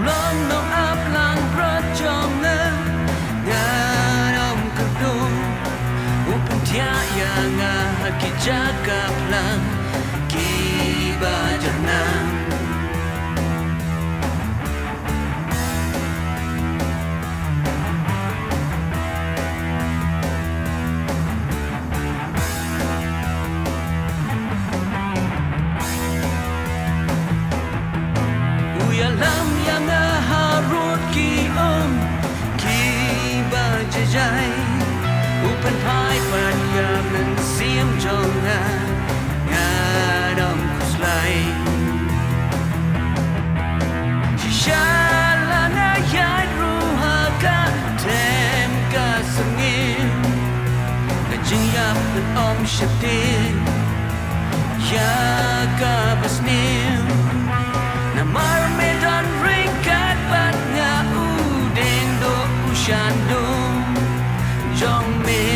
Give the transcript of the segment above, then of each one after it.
long no up lang projong na ngarom kadum upun tia yang kijaga plan kibajana Uyalam yang harut ki bajajai upan pai pan yang nan siam jong ngadam kuslai shishalana yai ruha ka tem ka sengin kajing yap dan om shatin ya ka basnim Namar medan ringkat bat nga udin do ushandum Jong me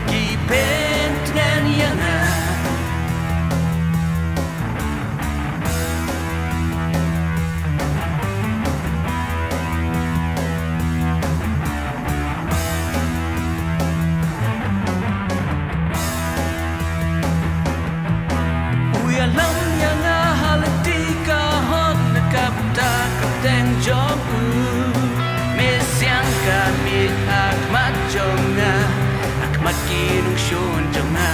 kipen tnen yana Uyalam yang halatika kapta kapten jong mesyang kami akmat jonga akmat kinung shun jonga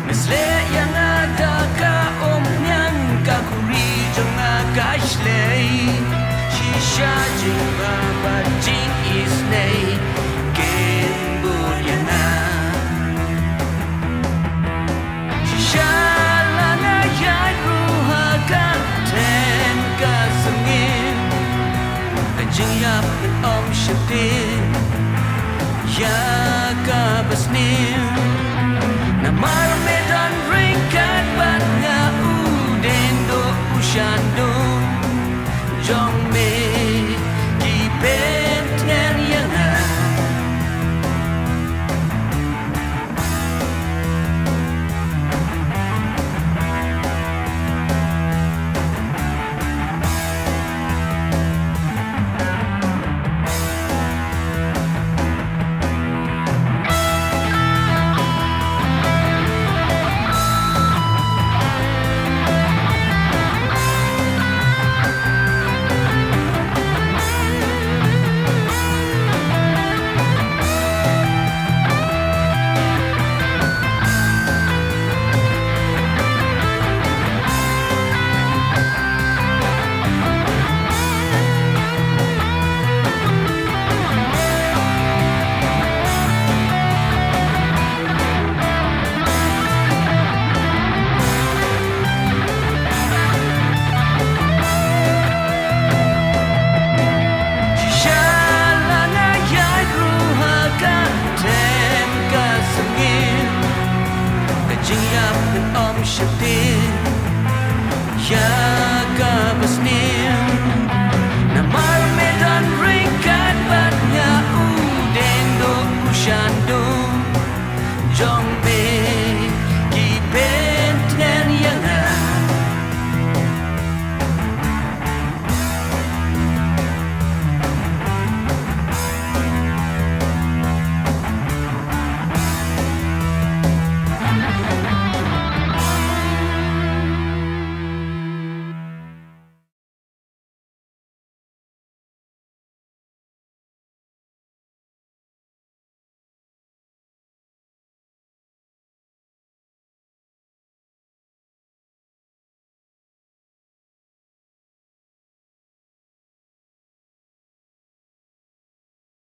mesle yang ada ka omnyang ka Gashley, Shisha Jimba, but Jing is nay, Gambuliana. Shisha Lana Yadruha Gatem Gasangin, a Jing Yap and Om Shatin, Yakabasnim, Namar Medan Ringkat, but Udendo Ushandum. Jong me kipen tnen yana Jing yap and om shatin